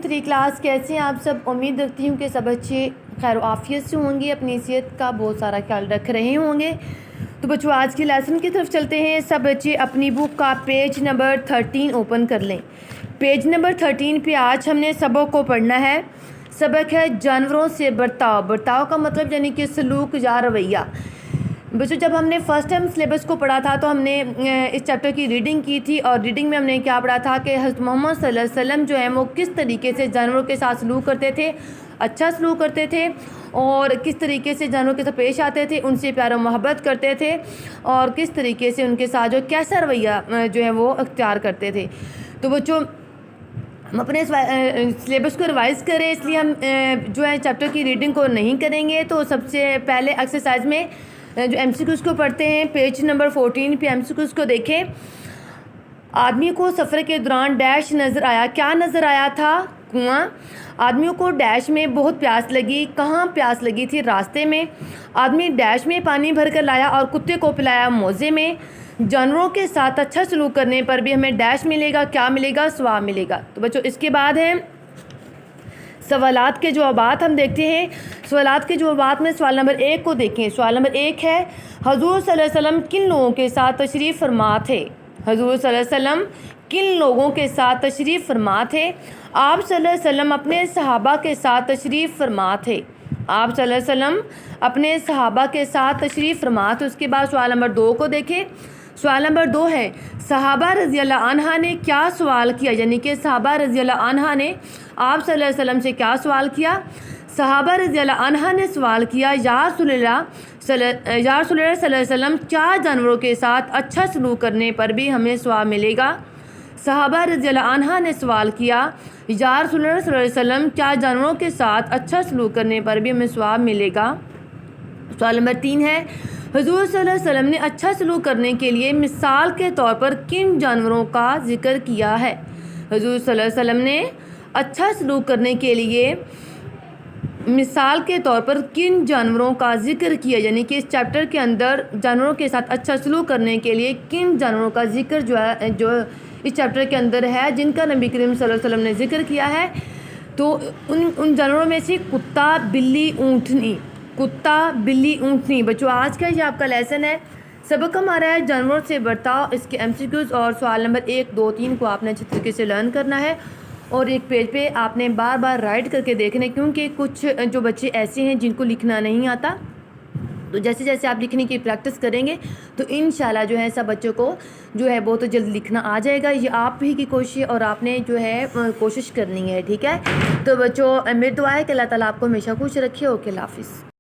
3 class کیسے ہیں آپ سب؟ امید رکھتی ہوں کہ سب بچے خیر و عافیت سے ہوں گے، اپنی صحت کا بہت سارا خیال رکھ رہے ہوں گے۔ تو بچوں آج کے لیسن کی طرف چلتے ہیں۔ سب بچے اپنی بک کا پیج نمبر 13 اوپن کر لیں۔ پیج نمبر 13 پہ آج ہم نے سبق کو پڑھنا ہے۔ سبق ہے جانوروں سے برتاؤ۔ برتاؤ کا مطلب یعنی کہ سلوک یا رویہ۔ بچوں جب ہم نے فرسٹ ٹائم سلیبس کو پڑھا تھا تو ہم نے اس چیپٹر کی ریڈنگ کی تھی، اور ریڈنگ میں ہم نے کیا پڑھا تھا کہ حضرت محمد صلی اللہ علیہ وسلم جو ہیں وہ کس طریقے سے جانوروں کے ساتھ سلوک کرتے تھے، اچھا سلوک کرتے تھے، اور کس طریقے سے جانوروں کے ساتھ پیش آتے تھے، ان سے پیار و محبت کرتے تھے، اور کس طریقے سے ان کے ساتھ جو کیسا رویہ جو ہے وہ اختیار کرتے تھے۔ تو بچوں ہم اپنے سلیبس کو ریوائز کریں، اس لیے ہم جو ہے چیپٹر کی ریڈنگ کو نہیں کریں گے۔ تو سب سے پہلے ایکسرسائز میں جو ایم سی کیوز کو پڑھتے ہیں، پیج نمبر 14 پہ ایم سی کیوز کو دیکھیں۔ آدمی کو سفر کے دوران ڈیش نظر آیا۔ کیا نظر آیا تھا؟ کنواں۔ آدمیوں کو ڈیش میں بہت پیاس لگی۔ کہاں پیاس لگی تھی؟ راستے میں۔ آدمی ڈیش میں پانی بھر کر لایا اور کتے کو پلایا موزے میں۔ جانوروں کے ساتھ اچھا سلوک کرنے پر بھی ہمیں ڈیش ملے گا، کیا ملے گا؟ ثواب ملے گا۔ تو بچوں اس کے بعد ہیں سوالات کے جوابات ہم دیکھتے ہیں۔ سوالات کے جوابات میں سوال نمبر 1 کو دیکھیں۔ سوال نمبر 1 ہے حضور صلی اللہ علیہ وسلم کن لوگوں کے ساتھ تشریف فرما تھے؟ حضور صلی اللہ علیہ وسلم کن لوگوں کے ساتھ تشریف فرما تھے؟ آپ صلی اللہ علیہ وسلم اپنے صحابہ کے ساتھ تشریف فرما تھے۔ آپ صلی اللہ علیہ وسلم اپنے صحابہ کے ساتھ تشریف فرما تھے۔ اس کے بعد سوال نمبر 2 کو دیکھیں۔ سوال نمبر 2 ہے صحابہ رضی اللہ عنہ نے کیا سوال کیا؟ یعنی کہ صحابہ رضی اللہ عنہ نے آپ صلی اللہ علیہ وسلم سے کیا سوال کیا؟ صحابہ رضی اللہ عنہ نے سوال کیا یا رسول اللہ صلی اللہ علیہ وسلم کیا جانوروں کے ساتھ اچھا سلوک کرنے پر بھی ہمیں ثواب ملے گا؟ صحابہ رضی اللہ عنہ نے سوال کیا یا رسول اللہ صلی اللہ علیہ وسلم کیا جانوروں کے ساتھ اچھا سلوک کرنے پر بھی ہمیں ثواب ملے گا؟ سوال نمبر 3 ہے حضور صلی اللہ علیہ وسلم نے اچھا سلوک کرنے کے لیے مثال کے طور پر کن جانوروں کا ذکر کیا ہے؟ حضور صلی اللہ علیہ وسلم نے اچھا سلوک کرنے کے لیے مثال کے طور پر کن جانوروں کا ذکر کیا؟ یعنی کہ اس چیپٹر کے اندر جانوروں کے ساتھ اچھا سلوک کرنے کے لیے کن جانوروں کا ذکر جو اس چیپٹر کے اندر ہے، جن کا نبی کریم صلی اللہ علیہ وسلم نے ذکر کیا ہے؟ تو ان جانوروں میں سے کتا، بلی، اونٹنی۔ کتا، بلی، اونٹنی۔ بچوں آج کا یہ آپ کا لیسن ہے۔ سبق ہمارا ہے جانوروں سے برتاؤ۔ اس کے ایم سی کیوز اور سوال نمبر 1، 2، 3 کو آپ نے اچھے طریقے سے لرن کرنا ہے، اور ایک پیج پہ آپ نے بار بار رائٹ کر کے دیکھنا ہے، کیونکہ کچھ جو بچے ایسے ہیں جن کو لکھنا نہیں آتا، تو جیسے جیسے آپ لکھنے کی پریکٹس کریں گے تو انشاءاللہ جو ہے سب بچوں کو جو ہے بہت جلد لکھنا آ جائے گا۔ یہ آپ ہی کی کوشش ہے اور آپ نے جو ہے کوشش کرنی ہے، ٹھیک ہے؟ تو بچوں میری دعا ہے کہ اللہ تعالیٰ آپ کو ہمیشہ خوش رکھے۔ اوکے، اللہ حافظ۔